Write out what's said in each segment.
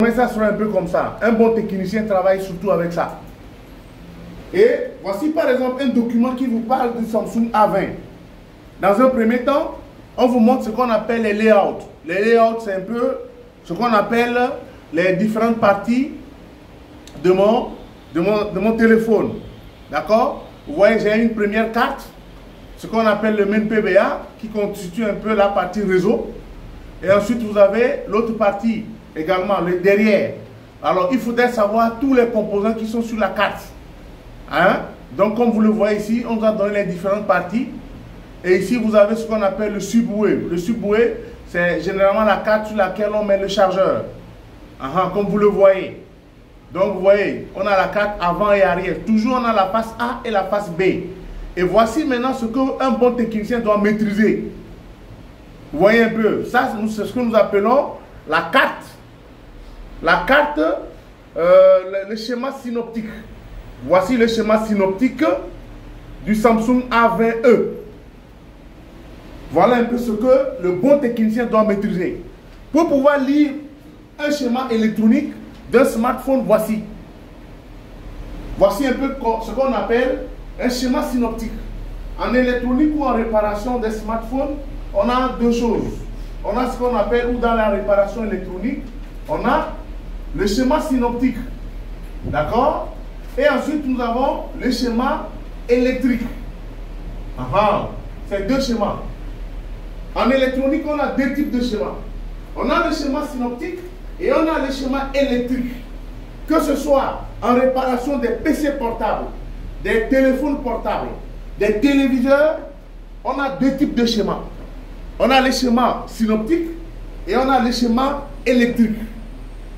Mais ça sera un peu comme ça. Un bon technicien travaille surtout avec ça. Et voici par exemple un document qui vous parle du Samsung A20. Dans un premier temps, on vous montre ce qu'on appelle les layouts. Les layouts, c'est un peu ce qu'on appelle les différentes parties de mon téléphone. D'accord? Vous voyez, j'ai une première carte, ce qu'on appelle le main PBA, qui constitue un peu la partie réseau. Et ensuite, vous avez l'autre partie également, le derrière. Alors, il faudrait savoir tous les composants qui sont sur la carte. Hein? Donc, comme vous le voyez ici, on vous a donné les différentes parties. Et ici, vous avez ce qu'on appelle le subway. Le subway, c'est généralement la carte sur laquelle on met le chargeur. Comme vous le voyez. Donc, vous voyez, on a la carte avant et arrière. Toujours, on a la face A et la face B. Et voici maintenant ce qu'un bon technicien doit maîtriser. Vous voyez un peu, ça, c'est ce que nous appelons la carte. La carte, le schéma synoptique. Voici le schéma synoptique du Samsung A20e. Voilà un peu ce que le bon technicien doit maîtriser. Pour pouvoir lire un schéma électronique d'un smartphone, voici. Voici un peu ce qu'on appelle un schéma synoptique. En électronique ou en réparation des smartphones, on a deux choses. On a ce qu'on appelle, ou dans la réparation électronique, on a le schéma synoptique. D'accord? Et ensuite, nous avons le schéma électrique. C'est deux schémas. En électronique, on a deux types de schémas. On a le schéma synoptique et on a le schéma électrique. Que ce soit en réparation des PC portables, des téléphones portables, des téléviseurs, on a deux types de schémas. On a le schéma synoptique et on a le schéma électrique.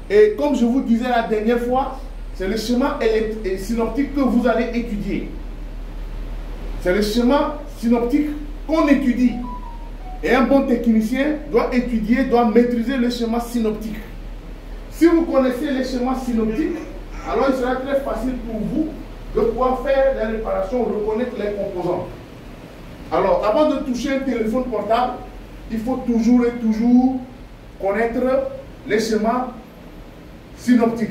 Et comme je vous disais la dernière fois, c'est le schéma synoptique que vous allez étudier. C'est le schéma synoptique qu'on étudie. Et un bon technicien doit étudier, doit maîtriser le schéma synoptique. Si vous connaissez le schéma synoptique, alors il sera très facile pour vous de pouvoir faire la réparation, reconnaître les composants. Alors, avant de toucher un téléphone portable, il faut toujours et toujours connaître les schémas synoptiques.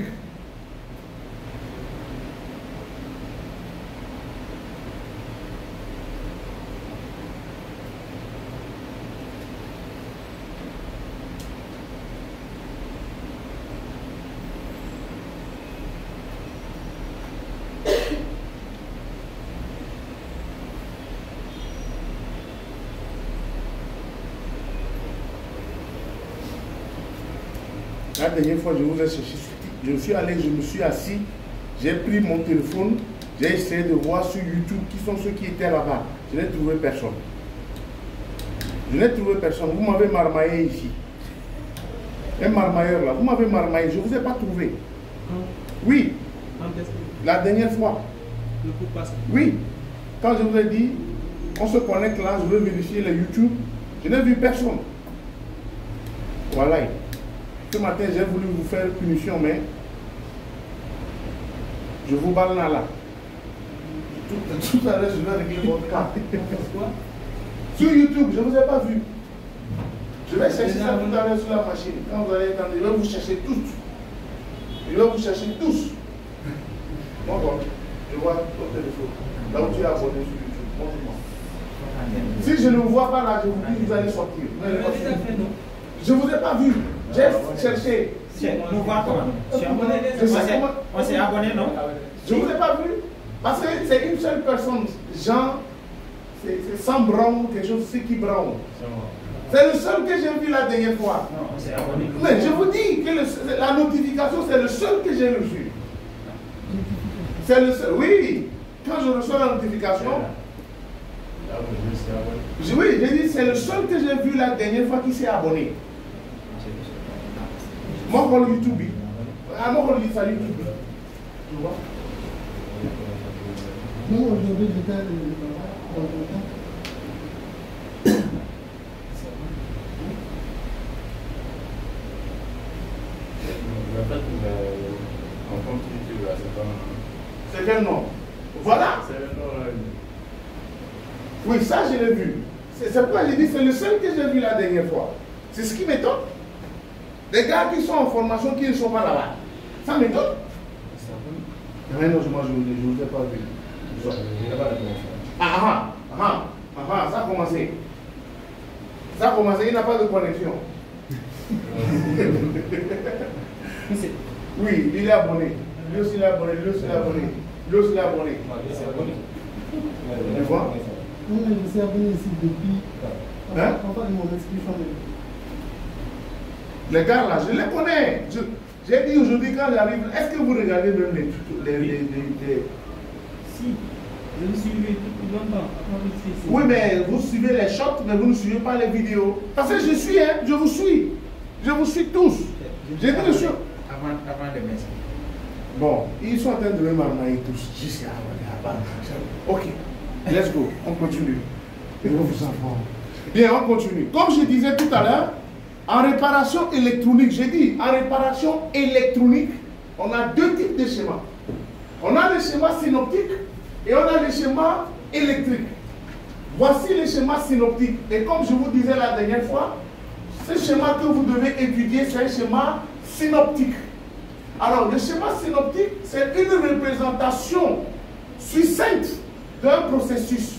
La dernière fois, je vous ai cherché. Je suis allé, je me suis assis, j'ai pris mon téléphone, j'ai essayé de voir sur YouTube qui sont ceux qui étaient là-bas. Je n'ai trouvé personne. Je n'ai trouvé personne. Vous m'avez marmaillé ici. Un marmailleur là, vous m'avez marmaillé, je ne vous ai pas trouvé. Oui. La dernière fois. Oui. Quand je vous ai dit, on se connecte là, je veux vérifier les YouTube, je n'ai vu personne. Voilà. Ce matin, j'ai voulu vous faire punition, mais je vous balle là. Tout à l'heure, je vais régler votre cas. Sur YouTube, je ne vous ai pas vu. Je vais chercher ça tout à l'heure sur la machine. Quand vous allez entendre, je vais vous chercher tous. Je vais vous chercher tous. Bon, je vois ton téléphone. Là où tu es abonné sur YouTube. Montre-moi. Si je ne vous vois pas là, je vous dis que vous allez sortir. Je ne vous ai pas vu. J'ai cherché. Nous voyons. On s'est abonné, non? Je ne vous ai pas vu. Parce que c'est une seule personne. Jean, c'est Sam Brown, quelque chose, c'est qui Brown. C'est le seul que j'ai vu la dernière fois. Non, on s'est abonné. Mais je vous dis que la notification, c'est le seul que j'ai reçu. C'est le seul. Oui. Quand je reçois la notification. Oui, j'ai dit c'est le seul que j'ai vu la dernière fois qui s'est abonné. Moi, je suis YouTube. Moi, je suis YouTube. Tu vois? Non, aujourd'hui, j'étais dans le temps. C'est quel nom? Voilà. Oui, ça, je l'ai vu. C'est pourquoi j'ai dit c'est le seul que j'ai vu la dernière fois. C'est ce qui m'étonne. Des gars qui sont en formation qui ne sont pas là-bas. Ça m'étonne. Non, moi je ne vous ai pas vu. Ça a commencé. Ça a commencé, il n'a pas de connexion. Oui, il est abonné. Lui aussi il est abonné, lui aussi il est abonné. Lui aussi il est abonné. Tu vois? Non, mais je suis abonné ici depuis. Hein? Enfin, ils m'ont expliqué. Les gars là, je les connais. J'ai dit aujourd'hui quand j'arrive, est-ce que vous regardez même les... Si, je le suivais depuis longtemps. Oui, mais vous suivez les shorts, mais vous ne suivez pas les vidéos. Parce que je suis, hein, je vous suis. Je vous suis tous. J'ai dit le show. Avant de mettre. Bon, ils sont en train de me marmailler tous. Jusqu'à ok, let's go, on continue. Et on vous informe. Bien, on continue. Comme je disais tout à l'heure, en réparation électronique, j'ai dit, en réparation électronique, on a deux types de schémas. On a le schéma synoptique et on a le schéma électrique. Voici le schéma synoptique. Et comme je vous disais la dernière fois, ce schéma que vous devez étudier, c'est un schéma synoptique. Alors, le schéma synoptique, c'est une représentation succincte d'un processus.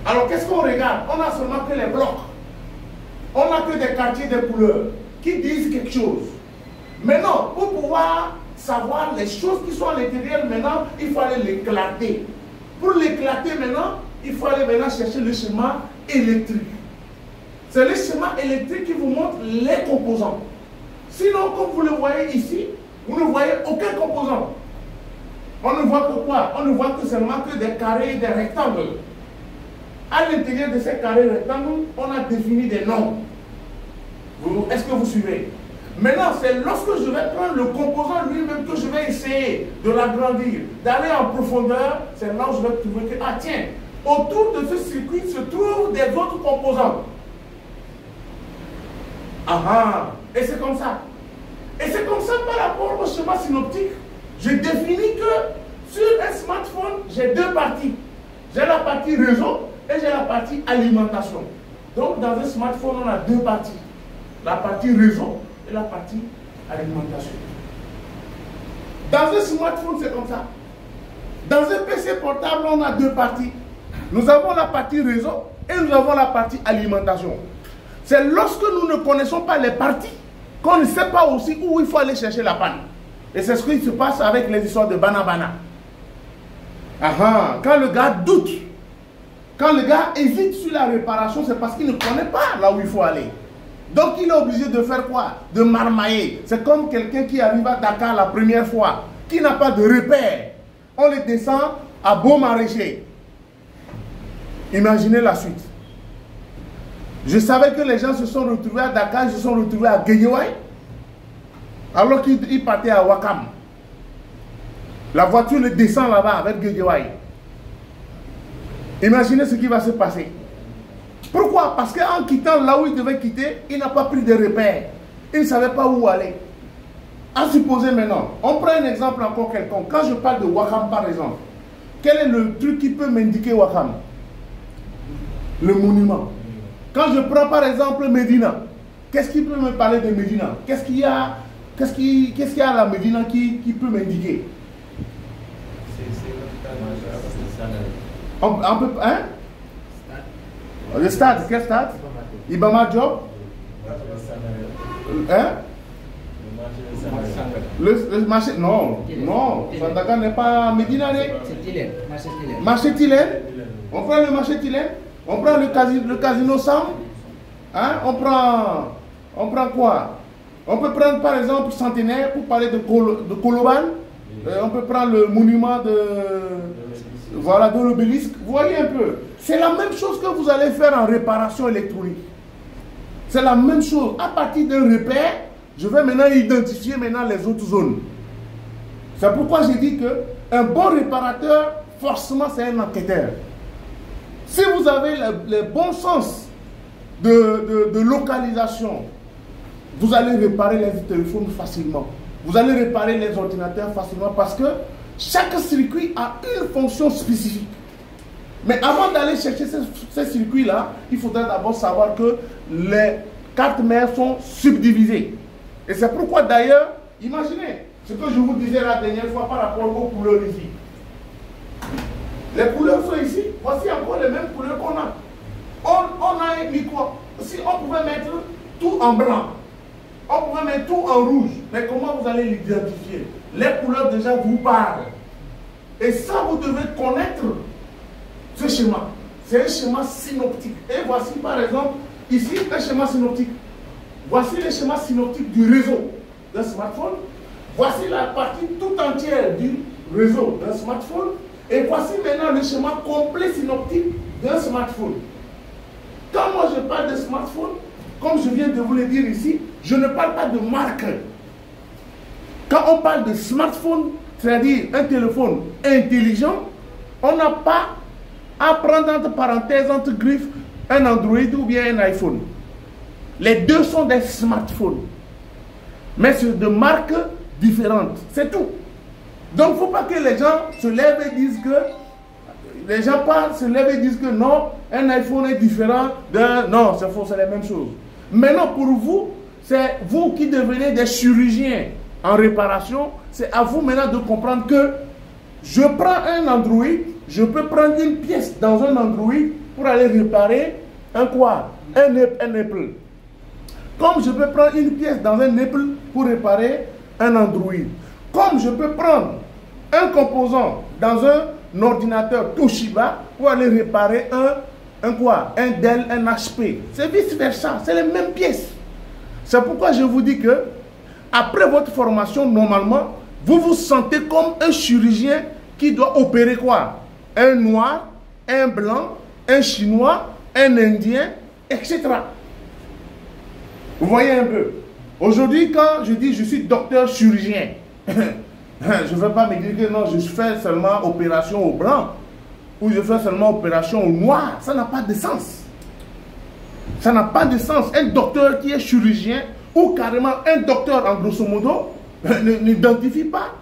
Alors, qu'est-ce qu'on regarde? On n'a seulement que les blocs. On n'a que des quartiers de couleurs qui disent quelque chose. Maintenant, pour pouvoir savoir les choses qui sont à l'intérieur, maintenant, il faut aller l'éclater. Pour l'éclater maintenant, il faut aller maintenant chercher le schéma électrique. C'est le schéma électrique qui vous montre les composants. Sinon, comme vous le voyez ici, vous ne voyez aucun composant. On ne voit que quoi? On ne voit que seulement que des carrés et des rectangles. À l'intérieur de ces carrés et rectangles, on a défini des noms. Est-ce que vous suivez? Maintenant, c'est lorsque je vais prendre le composant lui-même que je vais essayer de l'agrandir, d'aller en profondeur, c'est là où je vais trouver que, ah tiens, autour de ce circuit se trouvent des autres composants. Et c'est comme ça. Et c'est comme ça par rapport au schéma synoptique. Je définis que sur un smartphone, j'ai deux parties. J'ai la partie réseau et j'ai la partie alimentation. Donc dans un smartphone, on a deux parties. La partie réseau et la partie alimentation. Dans un smartphone, c'est comme ça. Dans un PC portable, on a deux parties. Nous avons la partie réseau et nous avons la partie alimentation. C'est lorsque nous ne connaissons pas les parties qu'on ne sait pas aussi où il faut aller chercher la panne. Et c'est ce qui se passe avec les histoires de Bana. Quand le gars doute, quand le gars hésite sur la réparation, c'est parce qu'il ne connaît pas là où il faut aller. Donc il est obligé de faire quoi? De marmailler. C'est comme quelqu'un qui arrive à Dakar la première fois, qui n'a pas de repère. On le descend à Beau-Maraîcher. Imaginez la suite. Je savais que les gens se sont retrouvés à Dakar, ils se sont retrouvés à Guédiawaye, alors qu'ils partaient à Ouakam. La voiture le descend là-bas avec Guédiawaye. Imaginez ce qui va se passer. Pourquoi? Parce qu'en quittant là où il devait quitter, il n'a pas pris de repères. Il ne savait pas où aller. À supposer maintenant, on prend un exemple encore quelconque. Quand je parle de Ouakam par exemple, quel est le truc qui peut m'indiquer Ouakam? Le monument. Quand je prends par exemple Médina, qu'est-ce qui peut me parler de Médina? Qu'est-ce qu'il y a à la Médina qui peut m'indiquer? On peut, hein? Le stade, quel stade? Ibama Job? Hein? Le marché, non, Sandaga n'est pas Médina. Marché Tilène. On prend le marché Tilène. On prend le casino Sam. Hein? On prend quoi? On peut prendre par exemple Centenaire pour parler de Koloban. On peut prendre le monument de l'obélisque. Vous voyez un peu. C'est la même chose que vous allez faire en réparation électronique. C'est la même chose. À partir d'un repère, je vais maintenant identifier les autres zones. C'est pourquoi j'ai dit qu'un bon réparateur, forcément, c'est un enquêteur. Si vous avez le bon sens de localisation, vous allez réparer les téléphones facilement. Vous allez réparer les ordinateurs facilement parce que chaque circuit a une fonction spécifique. Mais avant d'aller chercher ces circuits-là, il faudra d'abord savoir que les cartes mères sont subdivisées. Et c'est pourquoi d'ailleurs, imaginez ce que je vous disais la dernière fois par rapport aux couleurs ici. Les couleurs sont ici. Voici encore les mêmes couleurs qu'on a. On a mis quoi? Si on pouvait mettre tout en blanc, on pouvait mettre tout en rouge, mais comment vous allez l'identifier? Les couleurs déjà vous parlent. Et ça, vous devez connaître ce schéma. C'est un schéma synoptique. Et voici par exemple, ici, un schéma synoptique. Voici le schéma synoptique du réseau d'un smartphone. Voici la partie tout entière du réseau d'un smartphone. Et voici maintenant le schéma complet synoptique d'un smartphone. Quand moi je parle de smartphone, comme je viens de vous le dire ici, je ne parle pas de marque. Quand on parle de smartphone, c'est-à-dire un téléphone intelligent, on n'a pas à prendre entre parenthèses, entre griffes, un Android ou bien un iPhone. Les deux sont des smartphones, mais c'est de marques différentes, c'est tout. Donc il ne faut pas que les gens se lèvent et disent que, les gens parlent, se lèvent et disent que non, un iPhone est différent d'un... Non, c'est faux, c'est la même chose. Maintenant pour vous, c'est vous qui devenez des chirurgiens en réparation, c'est à vous maintenant de comprendre que je prends un Android, je peux prendre une pièce dans un Android pour aller réparer un quoi? Un Apple. Comme je peux prendre une pièce dans un Apple pour réparer un Android. Comme je peux prendre un composant dans un ordinateur Toshiba pour aller réparer un quoi? Un Dell, un HP. C'est vice versa, c'est les mêmes pièces. C'est pourquoi je vous dis que après votre formation, normalement, vous vous sentez comme un chirurgien qui doit opérer quoi? Un noir, un blanc, un chinois, un indien, etc. Vous voyez un peu. Aujourd'hui, quand je dis je suis docteur chirurgien, je ne vais pas me dire que non, je fais seulement opération au blanc ou je fais seulement opération au noir. Ça n'a pas de sens. Ça n'a pas de sens. Un docteur qui est chirurgien ou carrément un docteur en grosso modo n'identifie pas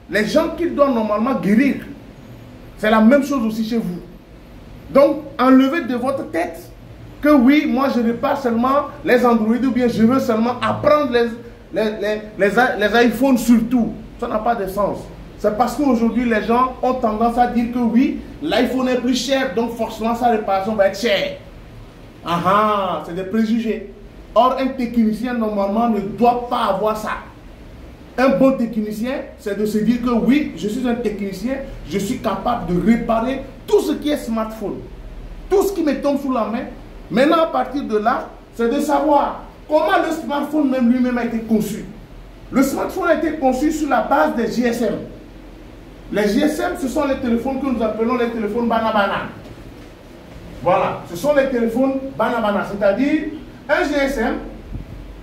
les gens qu'il doit normalement guérir. C'est la même chose aussi chez vous. Donc, enlevez de votre tête que oui, moi je répare seulement les Android ou bien je veux seulement apprendre les iPhones surtout. Ça n'a pas de sens. C'est parce qu'aujourd'hui les gens ont tendance à dire que oui, l'iPhone est plus cher, donc forcément sa réparation va être chère. Ah ah, c'est des préjugés. Or, un technicien normalement ne doit pas avoir ça. Un bon technicien, c'est de se dire que oui, je suis un technicien, je suis capable de réparer tout ce qui est smartphone. Tout ce qui me tombe sous la main. Maintenant, à partir de là, c'est de savoir comment le smartphone même lui-même a été conçu. Le smartphone a été conçu sur la base des GSM. Les GSM, ce sont les téléphones que nous appelons les téléphones banabana. Voilà, ce sont les téléphones banabana, c'est-à-dire un GSM,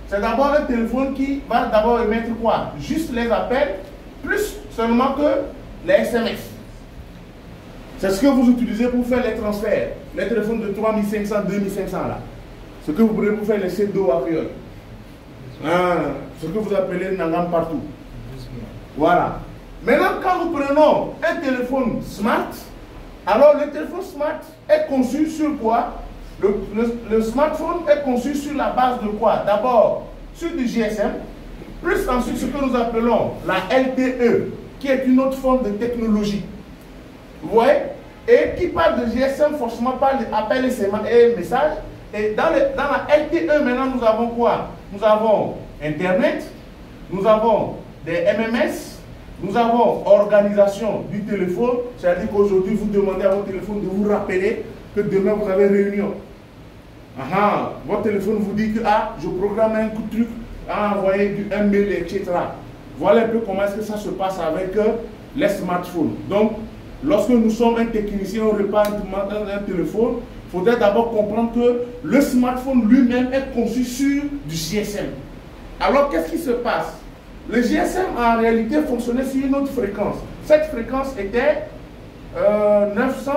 c'est d'abord un téléphone qui va d'abord émettre quoi? Juste les appels, plus seulement que les SMS. C'est ce que vous utilisez pour faire les transferts. Les téléphones de 3500, 2500 là. Ce que vous prenez pour faire les CEDO à Riol. Ce que vous appelez Nangam partout. Voilà. Maintenant, quand nous prenons un téléphone smart, alors le téléphone smart est conçu sur quoi? Le smartphone est conçu sur la base de quoi? D'abord sur du GSM, plus ensuite ce que nous appelons la LTE, qui est une autre forme de technologie. Vous voyez? Et qui parle de GSM, forcément parle d'appel et message. Et dans la LTE, maintenant, nous avons quoi? Nous avons Internet, nous avons des MMS, nous avons organisation du téléphone, c'est-à-dire qu'aujourd'hui, vous demandez à votre téléphone de vous rappeler que demain, vous avez réunion. Votre téléphone vous dit que je programme un coup de truc à envoyer un mail, etc. Voilà un peu comment est-ce que ça se passe avec les smartphones. Donc, lorsque nous sommes un technicien, on répare un téléphone, il faudrait d'abord comprendre que le smartphone lui-même est conçu sur du GSM. Alors, qu'est-ce qui se passe? Le GSM, en réalité, fonctionnait sur une autre fréquence. Cette fréquence était 900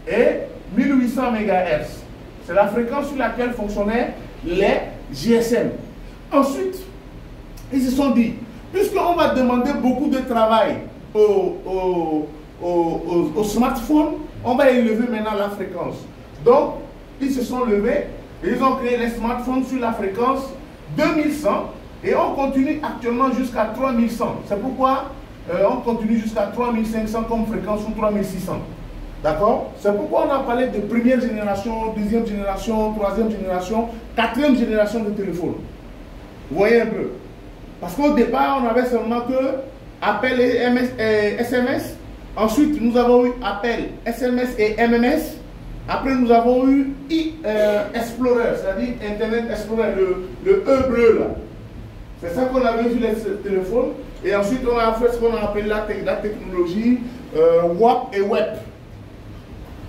et 1800 MHz. C'est la fréquence sur laquelle fonctionnaient les GSM. Ensuite, ils se sont dit, puisqu'on va demander beaucoup de travail au smartphone, on va élever maintenant la fréquence. Donc, ils se sont levés et ils ont créé les smartphones sur la fréquence 2100 Et on continue actuellement jusqu'à 3100. C'est pourquoi on continue jusqu'à 3500 comme fréquence ou 3600. D'accord? C'est pourquoi on a parlé de première génération, deuxième génération, troisième génération, quatrième génération de téléphone. Vous voyez un peu? Parce qu'au départ, on avait seulement que appel et SMS. Ensuite, nous avons eu appel, SMS et MMS. Après, nous avons eu Explorer, c'est-à-dire Internet Explorer, le E bleu là. C'est ça qu'on avait vu sur les téléphones. Et ensuite, on a fait ce qu'on a appelé la technologie WAP et Web.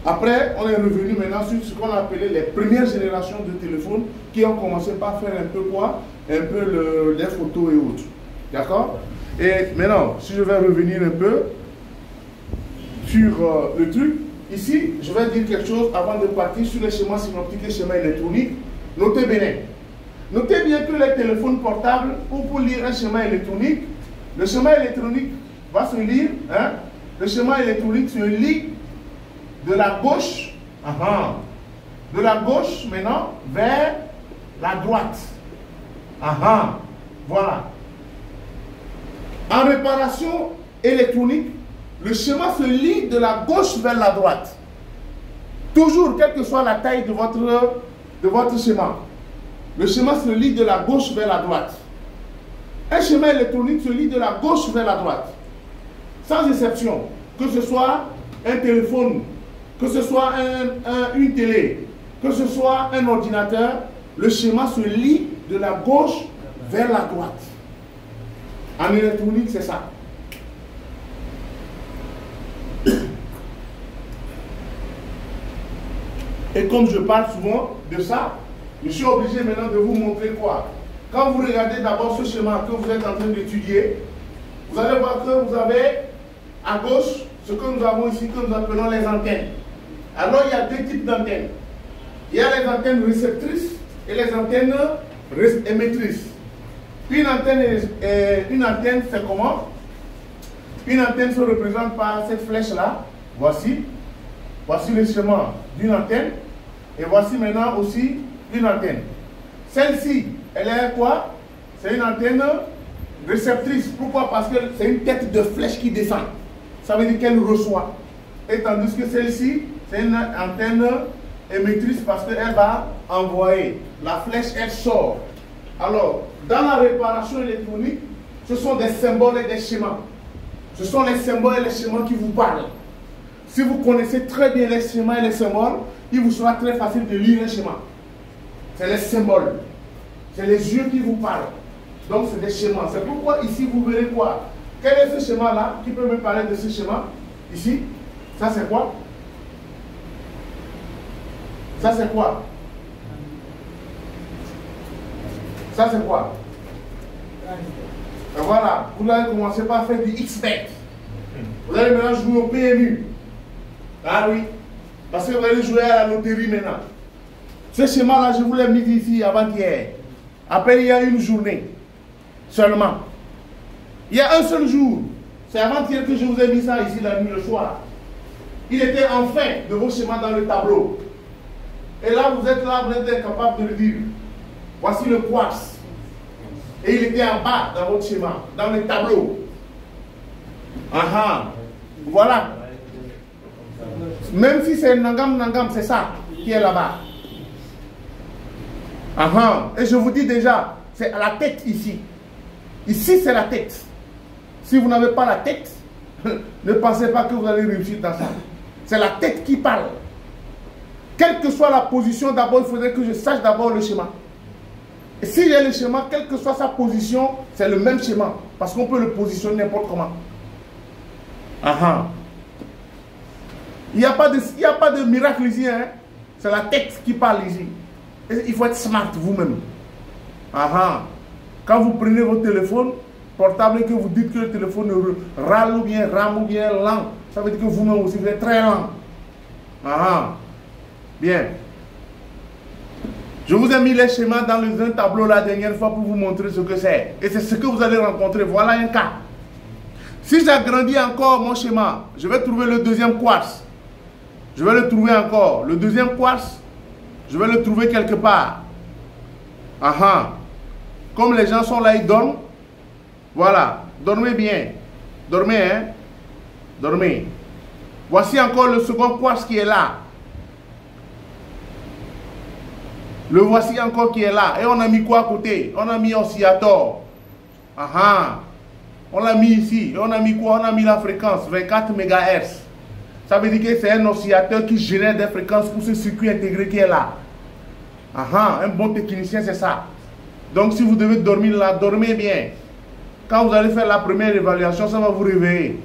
Après, on est revenu maintenant sur ce qu'on a appelé les premières générations de téléphones qui ont commencé par faire un peu quoi? Un peu les photos et autres. D'accord? Et maintenant, si je vais revenir un peu sur le truc, ici, je vais dire quelque chose avant de partir sur les schémas synoptiques et schémas électroniques. Notez bien. Notez bien que les téléphones portables, ou pour lire un schéma électronique, le schéma électronique va se lire, hein? Le schéma électronique se lit de la gauche, de la gauche maintenant vers la droite. Voilà. En réparation électronique, le schéma se lit de la gauche vers la droite. Toujours, quelle que soit la taille de votre schéma. Le schéma se lit de la gauche vers la droite. Un schéma électronique se lit de la gauche vers la droite. Sans exception. Que ce soit un téléphone, que ce soit une télé, que ce soit un ordinateur, le schéma se lit de la gauche vers la droite. En électronique, c'est ça. Et comme je parle souvent de ça, je suis obligé maintenant de vous montrer quoi. Quand vous regardez d'abord ce schéma que vous êtes en train d'étudier, vous allez voir que vous avez à gauche ce que nous avons ici, que nous appelons les antennes. Alors il y a deux types d'antennes. Il y a les antennes réceptrices et les antennes émettrices. Une antenne, c'est comment? Une antenne se représente par cette flèche-là. Voici. Voici le schéma d'une antenne. Et voici maintenant aussi une antenne. Celle-ci, elle est quoi? C'est une antenne réceptrice. Pourquoi? Parce que c'est une tête de flèche qui descend. Ça veut dire qu'elle reçoit. Et tandis que celle-ci, c'est une antenne émettrice parce qu'elle va envoyer. La flèche, elle sort. Alors, dans la réparation électronique, ce sont des symboles et des schémas. Ce sont les symboles et les schémas qui vous parlent. Si vous connaissez très bien les schémas et les symboles, il vous sera très facile de lire un schéma. C'est les symboles. C'est les yeux qui vous parlent. Donc, c'est des schémas. C'est pourquoi ici, vous verrez quoi? Quel est ce schéma-là? Qui peut me parler de ce schéma? Ici, ça c'est quoi? Ça c'est quoi? Ça c'est quoi? Et voilà, vous allez commencer par faire du XBET. Vous allez maintenant jouer au PMU. Ah oui, parce que vous allez jouer à la loterie maintenant. Ce schéma-là, je vous l'ai mis ici avant-hier. Après, il y a une journée seulement. Il y a un seul jour. C'est avant-hier que je vous ai mis ça ici la nuit, le soir. Il était en fin de vos schémas dans le tableau. Et là, vous êtes incapable de le dire. Voici le quartz. Et il était en bas dans votre schéma, dans le tableau. Voilà. Même si c'est Nangam, c'est ça qui est là-bas. Et je vous dis déjà, c'est à la tête ici. Ici, c'est la tête. Si vous n'avez pas la tête, ne pensez pas que vous allez réussir dans ça. C'est la tête qui parle. Quelle que soit la position, d'abord, il faudrait que je sache d'abord le schéma. Et si j'ai le schéma, quelle que soit sa position, c'est le même schéma. Parce qu'on peut le positionner n'importe comment. Il n'y a pas de miracle ici. Hein? C'est la tête qui parle ici. Et il faut être smart vous-même. Quand vous prenez votre téléphone portable et que vous dites que le téléphone râle ou bien rame ou bien lent, ça veut dire que vous-même aussi vous êtes très lent. Bien. Je vous ai mis les schémas dans un tableau la dernière fois pour vous montrer ce que c'est. Et c'est ce que vous allez rencontrer. Voilà un cas. Si j'agrandis encore mon schéma, je vais trouver le deuxième quartz. Je vais le trouver encore. Le deuxième quartz, je vais le trouver quelque part. Comme les gens sont là, ils dorment. Voilà, dormez bien. Dormez, hein. Dormez. Voici encore le second quartz qui est là. Le voici encore qui est là. Et on a mis quoi à côté? On a mis oscillator. On l'a mis ici. Et on a mis quoi? On a mis la fréquence, 24 MHz. Ça veut dire que c'est un oscillateur qui génère des fréquences pour ce circuit intégré qui est là. Un bon technicien, c'est ça. Donc si vous devez dormir là, dormez bien. Quand vous allez faire la première évaluation, ça va vous réveiller.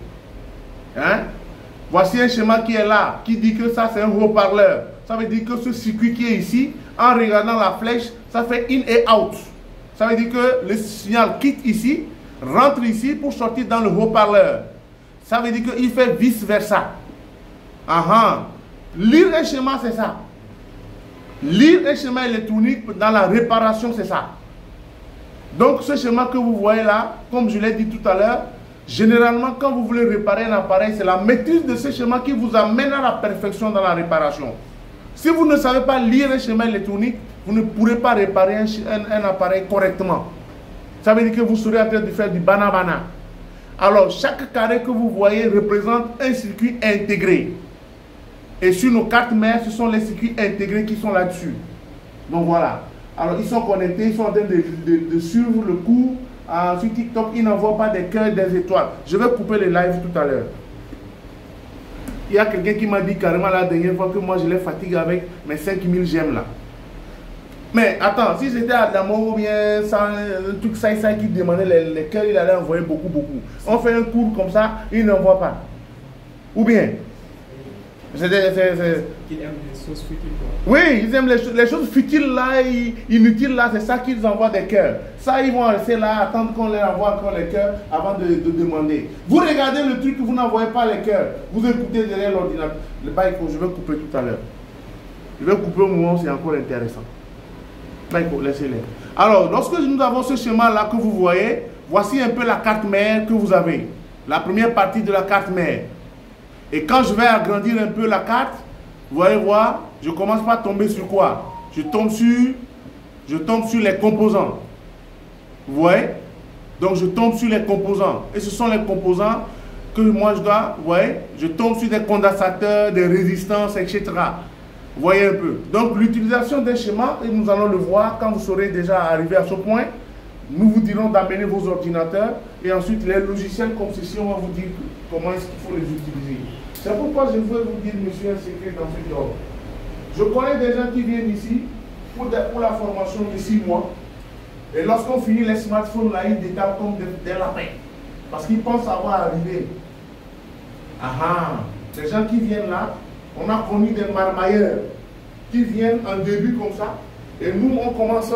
Voici un schéma qui est là, qui dit que ça c'est un haut-parleur. Ça veut dire que ce circuit qui est ici, en regardant la flèche, ça fait in et out. Ça veut dire que le signal quitte ici, rentre ici pour sortir dans le haut-parleur. Ça veut dire qu'il fait vice-versa. Lire un schéma, c'est ça. Lire un schéma électronique dans la réparation, c'est ça. Donc ce schéma que vous voyez là, comme je l'ai dit tout à l'heure, généralement quand vous voulez réparer un appareil, c'est la maîtrise de ce schéma qui vous amène à la perfection dans la réparation. Si vous ne savez pas lire un schéma électronique, vous ne pourrez pas réparer un appareil correctement. Ça veut dire que vous serez en train de faire du banabana. Alors chaque carré que vous voyez représente un circuit intégré. Et sur nos cartes mères, ce sont les circuits intégrés qui sont là-dessus. Donc voilà. Alors ils sont connectés, ils sont en train de suivre le cours. Sur TikTok, ils n'envoient pas des cœurs, des étoiles. Je vais couper les lives tout à l'heure. Il y a quelqu'un qui m'a dit carrément la dernière fois que moi je les fatigue avec mes 5000 j'aime là. Mais attends, si c'était Adamo ou bien un truc ça qui demandait les cœurs, il allait envoyer beaucoup. On fait un cours comme ça, il n'envoie pas. Ou bien Qu'ils aiment les choses futiles. Oui, ils aiment les choses futiles là, inutiles là, c'est ça qu'ils envoient des cœurs. Ça, ils vont rester là, attendre qu'on leur envoie encore les cœurs avant de demander. Vous regardez le truc, vous n'envoyez pas les cœurs. Vous écoutez derrière l'ordinateur. Le baïko, je vais couper tout à l'heure. Je vais couper au moment où c'est encore intéressant. Baïko, laissez-les. Alors, lorsque nous avons ce schéma là que vous voyez, voici un peu la carte mère que vous avez. La première partie de la carte mère. Et quand je vais agrandir un peu la carte, vous allez voir, je commence par tomber sur quoi? Je tombe sur les composants. Vous voyez? Donc je tombe sur les composants. Et ce sont les composants que moi je dois, vous voyez? Je tombe sur des condensateurs, des résistances, etc. Vous voyez un peu. Donc l'utilisation d'un schéma, et nous allons le voir quand vous serez déjà arrivé à ce point, nous vous dirons d'amener vos ordinateurs et ensuite les logiciels comme ceci, on va vous dire comment est-ce qu'il faut les utiliser. C'est pourquoi je veux vous dire, monsieur, un secret dans ce job. Je connais des gens qui viennent ici pour la formation de 6 mois. Et lorsqu'on finit les smartphones, là, ils détapent comme des lapins. Parce qu'ils pensent avoir arrivé. Les gens qui viennent là, on a connu des marmailleurs qui viennent en début comme ça. Et nous, on commence.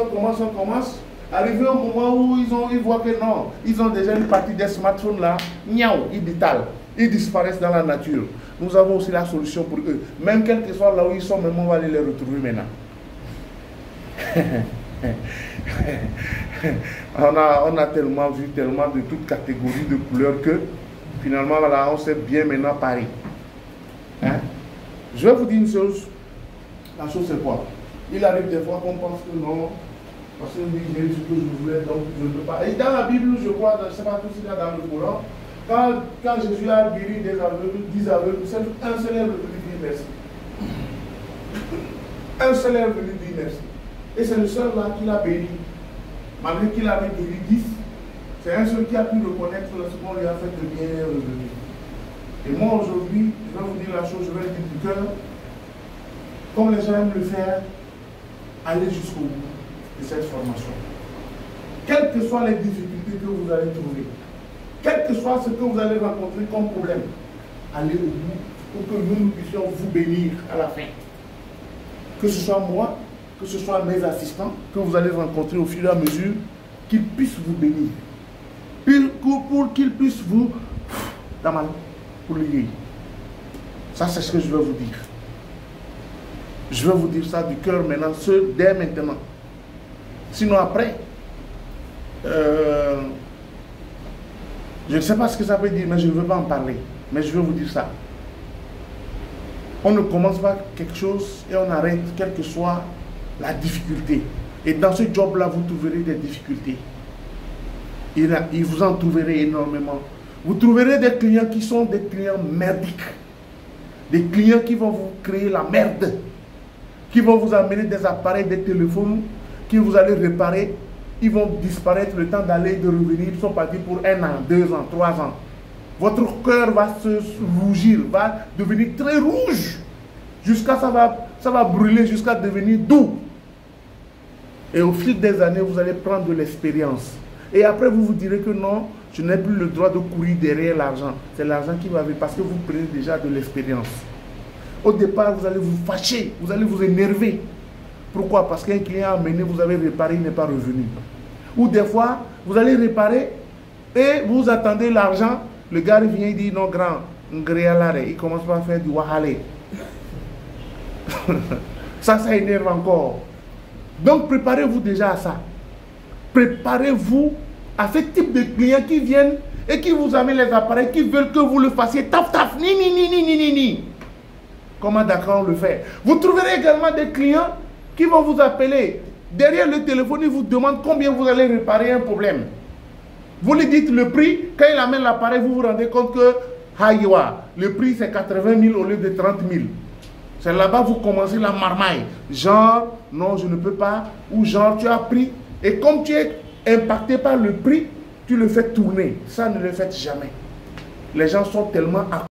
Arrivé au moment où ils voient que non, ils ont déjà une partie des smartphones là, ils détalent. Ils disparaissent dans la nature. Nous avons aussi la solution pour eux. Même quel que soit là où ils sont, même on va aller les retrouver maintenant. on a tellement vu tellement de toutes catégories de couleurs que finalement voilà, on sait bien maintenant Paris. Je vais vous dire une chose. La chose c'est quoi? Il arrive des fois qu'on pense que non, parce que j'ai ce que je voulais, donc je ne peux pas. Et dans la Bible, je crois, je ne sais pas tout ce qu'il y a dans le Coran, quand Jésus a guéri des aveugles, 10 aveugles, un seul est revenu dire merci. Un seul est revenu dire merci. Et c'est le seul là qui l'a béni. Malgré qu'il avait guéri 10, c'est un seul qui a pu reconnaître ce qu'on lui a fait de bien revenu. Et moi aujourd'hui, je vais vous dire la chose, je vais le dire du cœur. Comme les gens aiment le faire, allez jusqu'au bout de cette formation. Quelles que soient les difficultés que vous allez trouver, quel que soit ce que vous allez rencontrer comme problème, allez au bout pour que nous puissions vous bénir à la fin. Que ce soit moi, que ce soit mes assistants, que vous allez rencontrer au fur et à mesure, qu'ils puissent vous bénir. Pour qu'ils puissent vous... pour le guérir. Ça, c'est ce que je vais vous dire. Je vais vous dire ça du cœur maintenant, dès maintenant. Sinon après, je ne sais pas ce que ça veut dire, mais je ne veux pas en parler. Mais je vais vous dire ça. On ne commence pas quelque chose et on arrête, quelle que soit la difficulté. Et dans ce job-là, vous trouverez des difficultés. Et vous en trouverez énormément. Vous trouverez des clients qui sont des clients merdiques. Des clients qui vont vous créer la merde. Qui vont vous amener des appareils, des téléphones, que vous allez réparer. Ils vont disparaître le temps d'aller et de revenir. Ils sont partis pour 1 an, 2 ans, 3 ans. Votre cœur va se rougir, va devenir très rouge. Jusqu'à ça va brûler, jusqu'à devenir doux. Et au fil des années, vous allez prendre de l'expérience. Et après, vous vous direz que non, je n'ai plus le droit de courir derrière l'argent. C'est l'argent qui va venir parce que vous prenez déjà de l'expérience. Au départ, vous allez vous fâcher, vous allez vous énerver. Pourquoi? Parce qu'un client a amené, vous avez réparé, il n'est pas revenu. Ou des fois, vous allez réparer et vous attendez l'argent. Le gars vient, il dit non, grand, il commence pas à faire du wahale. Ça énerve encore. Donc, préparez-vous déjà à ça. Préparez-vous à ce type de clients qui viennent et qui vous amènent les appareils, qui veulent que vous le fassiez taf taf, ni. Comment d'accord le fait? Vous trouverez également des clients qui vont vous appeler. Derrière le téléphone, ils vous demandent combien vous allez réparer un problème. Vous lui dites le prix, quand il amène l'appareil, vous vous rendez compte que le prix c'est 80 000 au lieu de 30 000. C'est là-bas que vous commencez la marmaille. Genre, non, je ne peux pas. Ou genre, tu as pris. Et comme tu es impacté par le prix, tu le fais tourner. Ça, ne le faites jamais. Les gens sont tellement